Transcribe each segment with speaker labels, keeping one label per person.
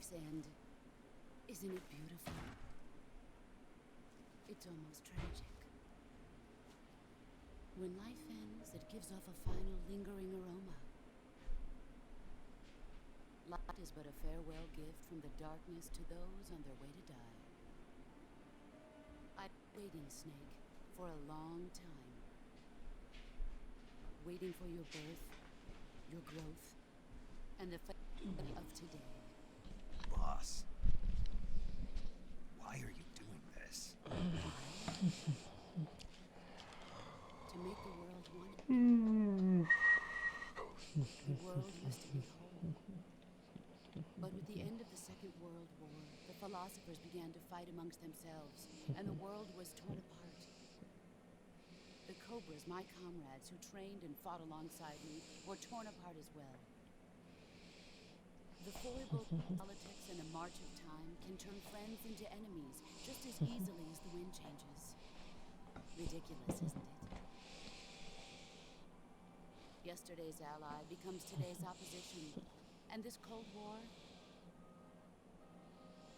Speaker 1: life's end. Isn't it beautiful? It's almost tragic. When life ends, it gives off a final lingering aroma. Light is but a farewell gift from the darkness to those on their way to die. I've been waiting, Snake, for a long time. Waiting for your birth, your growth, and the fatality of today.
Speaker 2: Boss, why are you doing this?
Speaker 1: To make the world one. The world used to be whole. But with the end of the Second World War, the philosophers began to fight amongst themselves, and the world was torn apart. The Cobras, my comrades who trained and fought alongside me, were torn apart as well. The foible politics and the march of time can turn friends into enemies just as easily as the wind changes. Ridiculous, isn't it? Yesterday's ally becomes today's opposition. And this Cold War?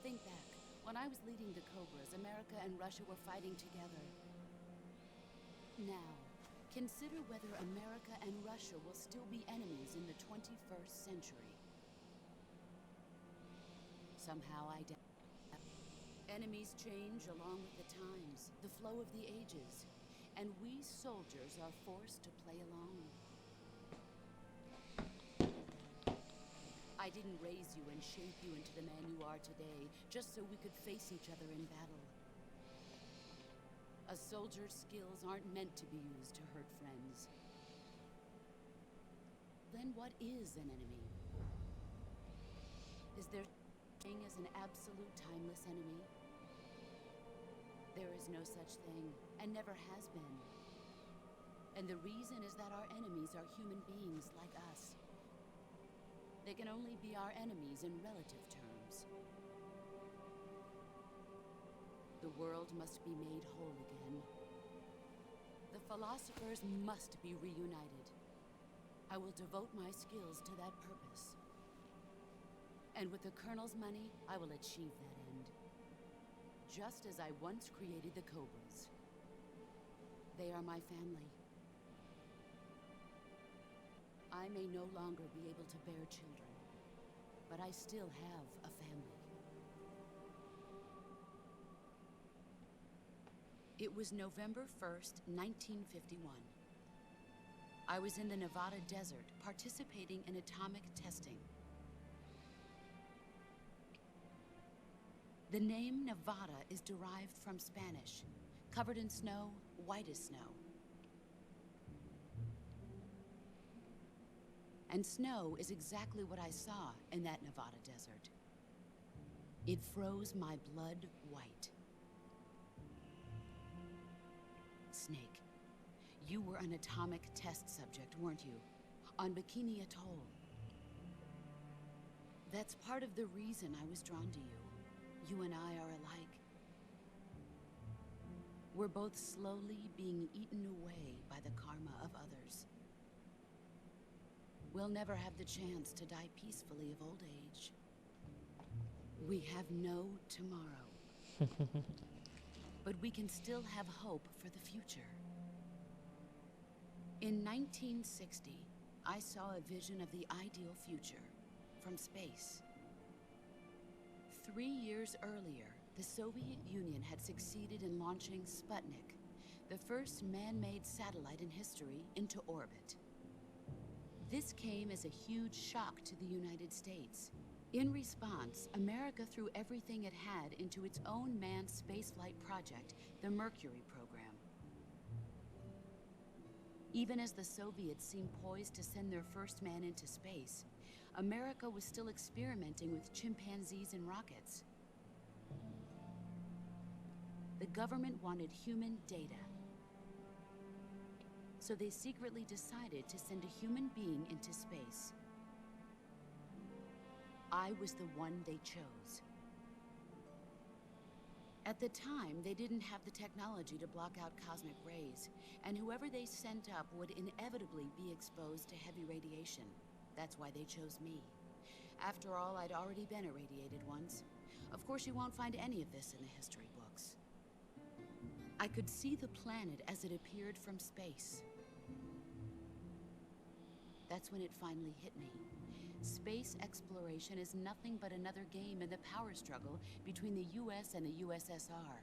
Speaker 1: Think back. When I was leading the Cobras, America and Russia were fighting together. Now, consider whether America and Russia will still be enemies in the 21st century. Somehow I doubt. Enemies change along with the times, the flow of the ages, and we soldiers are forced to play along. I didn't raise you and shape you into the man you are today, just so we could face each other in battle. A soldier's skills aren't meant to be used to hurt friends. Then what is an enemy? Is there such thing as an absolute timeless enemy? There is no such thing, and never has been. And the reason is that our enemies are human beings like us. They can only be our enemies in relative terms. The world must be made whole again. The philosophers must be reunited. I will devote my skills to that purpose. And with the Colonel's money, I will achieve that end. Just as I once created the Cobras. They are my family. I may no longer be able to bear children, but I still have a family. It was November 1st, 1951. I was in the Nevada desert participating in atomic testing. The name Nevada is derived from Spanish, covered in snow, white as snow. And snow is exactly what I saw in that Nevada desert. It froze my blood white. Snake, you were an atomic test subject, weren't you? On Bikini Atoll. That's part of the reason I was drawn to you. You and I are alike. We're both slowly being eaten away by the karma of others. We'll never have the chance to die peacefully of old age. We have no tomorrow. But we can still have hope for the future. In 1960, I saw a vision of the ideal future from space. 3 years earlier, the Soviet Union had succeeded in launching Sputnik, the first man-made satellite in history, into orbit. This came as a huge shock to the United States. In response, America threw everything it had into its own manned spaceflight project, the Mercury program. Even as the Soviets seemed poised to send their first man into space, America was still experimenting with chimpanzees and rockets. The government wanted human data. So they secretly decided to send a human being into space. I was the one they chose. At the time, they didn't have the technology to block out cosmic rays, and whoever they sent up would inevitably be exposed to heavy radiation. That's why they chose me. After all, I'd already been irradiated once. Of course, you won't find any of this in the history books. I could see the planet as it appeared from space. That's when it finally hit me. Space exploration is nothing but another game in the power struggle between the US and the USSR.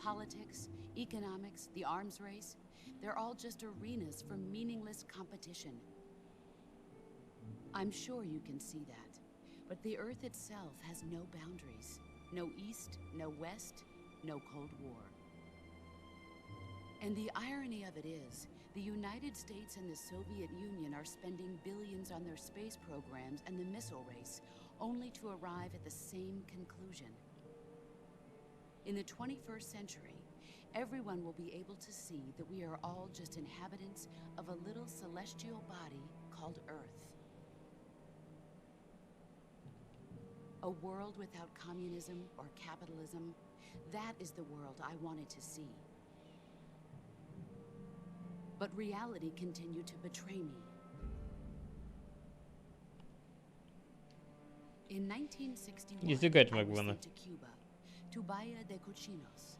Speaker 1: Politics, economics, the arms race, they're all just arenas for meaningless competition. I'm sure you can see that, but the Earth itself has no boundaries. No East, no West, no Cold War. And the irony of it is, the United States and the Soviet Union are spending billions on their space programs and the missile race, only to arrive at the same conclusion. In the 21st century, everyone will be able to see that we are all just inhabitants of a little celestial body called Earth. A world without communism or capitalism, that is the world I wanted to see. But reality continued to betray me. In 1961,
Speaker 3: Jest
Speaker 1: I
Speaker 3: gadźmak
Speaker 1: was
Speaker 3: wolny.
Speaker 1: sent to Cuba, to Bahia de Cochinos.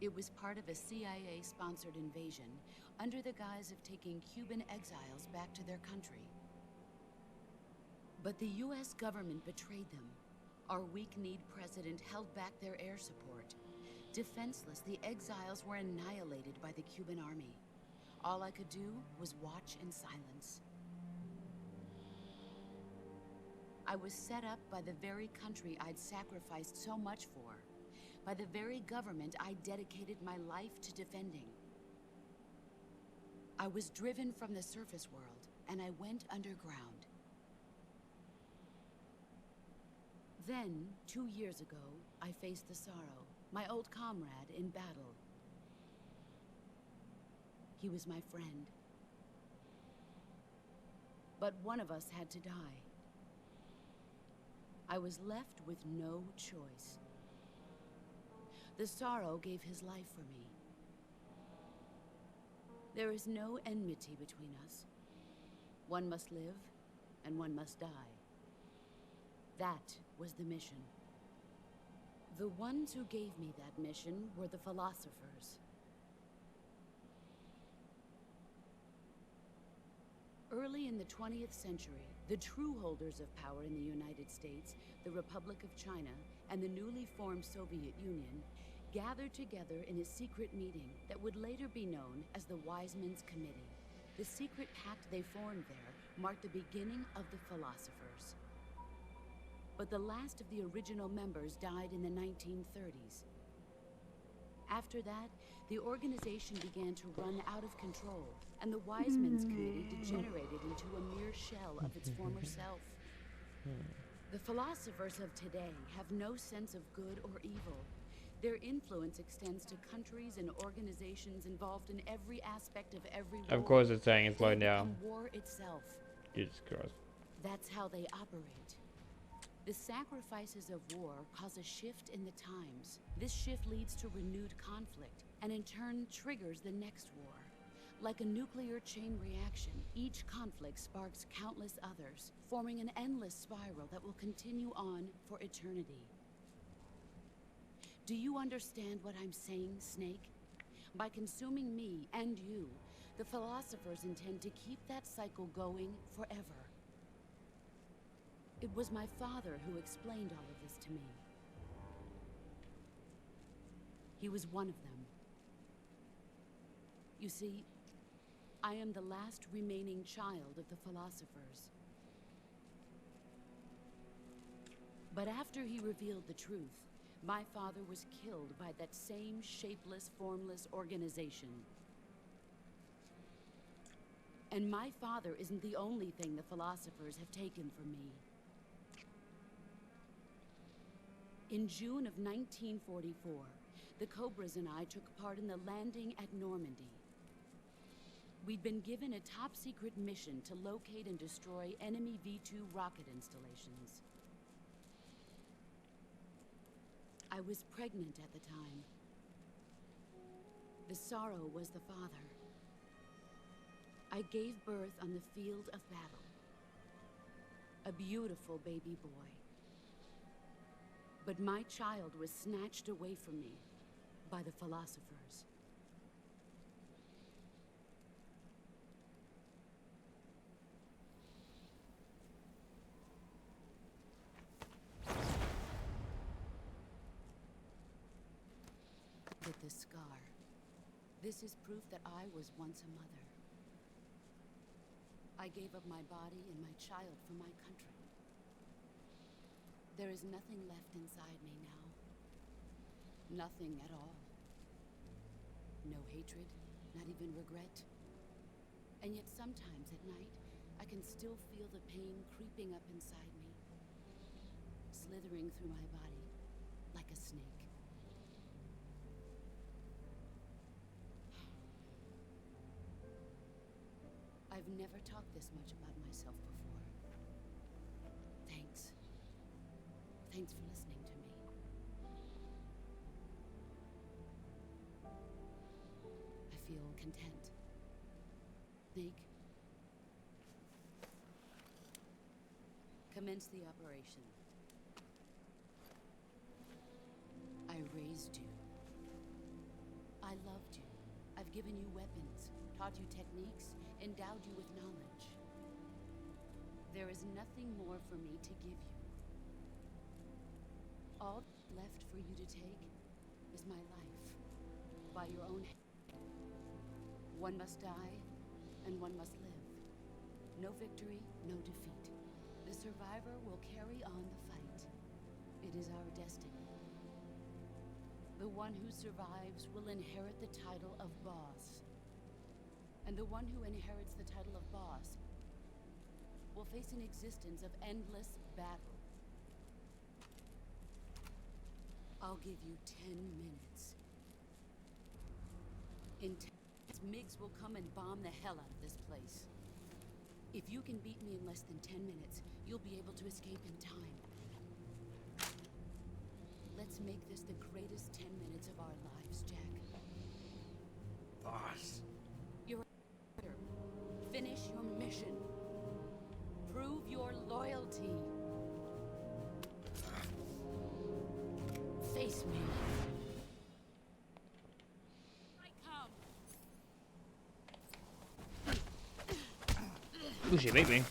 Speaker 1: It was part of a CIA-sponsored invasion under the guise of taking Cuban exiles back to their country. But the US government betrayed them. Our weak-kneed president held back their air support. Defenseless, the exiles were annihilated by the Cuban army. All I could do was watch in silence. I was set up by the very country I'd sacrificed so much for, by the very government I dedicated my life to defending. I was driven from the surface world, and I went underground. Then, 2 years ago, I faced the sorrow, my old comrade in battle. He was my friend. But one of us had to die. I was left with no choice. The sorrow gave his life for me. There is no enmity between us. One must live, and one must die. That was the mission. The ones who gave me that mission were the philosophers. Early in the 20th century, the true holders of power in the United States, the Republic of China, and the newly formed Soviet Union gathered together in a secret meeting that would later be known as the Wise Men's Committee. The secret pact they formed there marked the beginning of the philosophers. But the last of the original members died in the 1930s. After that, the organization began to run out of control, and the Wise Men's Committee degenerated into a mere shell of its former self. The philosophers of today have no sense of good or evil. Their influence extends to countries and organizations involved in every aspect of every war.
Speaker 3: Of course it's saying it's
Speaker 1: They
Speaker 3: slowing down.
Speaker 1: become war itself.
Speaker 3: Jesus Christ.
Speaker 1: That's how they operate. The sacrifices of war cause a shift in the times. This shift leads to renewed conflict, and in turn triggers the next war. Like a nuclear chain reaction, each conflict sparks countless others, forming an endless spiral that will continue on for eternity. Do you understand what I'm saying, Snake? By consuming me and you, the philosophers intend to keep that cycle going forever. It was my father who explained all of this to me. He was one of them. You see, I am the last remaining child of the philosophers. But after he revealed the truth, my father was killed by that same shapeless, formless organization. And my father isn't the only thing the philosophers have taken from me. In June of 1944, the Cobras and I took part in the landing at Normandy. We'd been given a top-secret mission to locate and destroy enemy V-2 rocket installations. I was pregnant at the time. The sorrow was the father. I gave birth on the field of battle. A beautiful baby boy. But my child was snatched away from me by the philosophers. But the scar, this is proof that I was once a mother. I gave up my body and my child for my country. There is nothing left inside me now. Nothing at all. No hatred, not even regret. And yet sometimes at night, I can still feel the pain creeping up inside me, slithering through my body like a snake. I've never talked this much about myself before. Thanks. Thanks for listening to me. I feel content. Snake. Commence the operation. I raised you. I loved you. I've given you weapons, taught you techniques, endowed you with knowledge. There is nothing more for me to give you. All left for you to take is my life, by your own hand. One must die, and one must live. No victory, no defeat. The survivor will carry on the fight. It is our destiny. The one who survives will inherit the title of boss. And the one who inherits the title of boss will face an existence of endless battle. I'll give you 10 minutes. In 10 minutes, MiGs will come and bomb the hell out of this place. If you can beat me in less than 10 minutes, you'll be able to escape in time. Let's make this the greatest 10 minutes of our lives, Jack.
Speaker 2: Boss.
Speaker 1: You're a leader. Finish your mission. Prove your loyalty. Face me.
Speaker 3: Ooh, she beat me.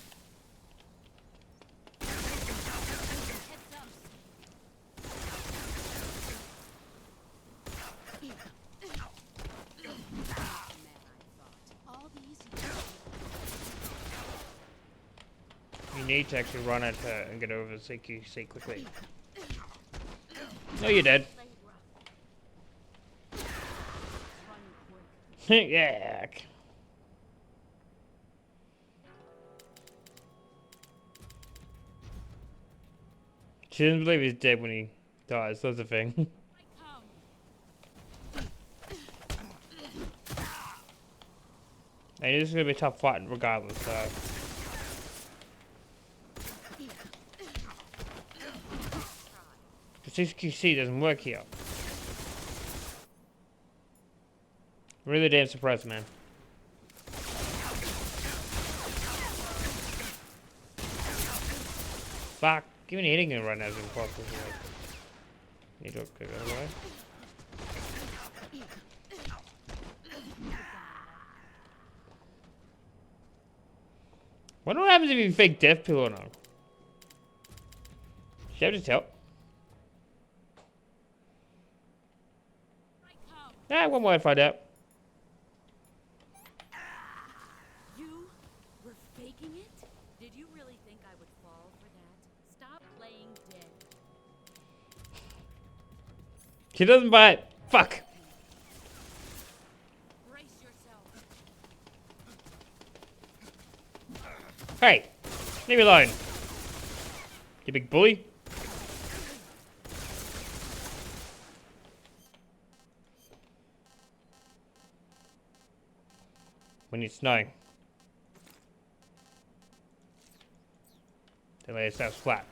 Speaker 3: You need to actually run at her and get over the CQC quickly. No, you're dead. Yeah. She doesn't believe he's dead when he dies. That's the thing. And this is gonna be a tough fight regardless. So. The 6QC doesn't work here. Really damn surprised, man. Fuck. Even hitting it right now is impossible. Need to go the other way. Wonder what happens if you fake death pill or not. Should I just help? Nah, one more to find out.
Speaker 1: You were faking it? Did you really think I would fall for that? Stop playing dead.
Speaker 3: She doesn't buy it. Fuck.
Speaker 1: Brace yourself.
Speaker 3: Hey, leave me alone. You big bully. When it's snowing. They lay themselves flat.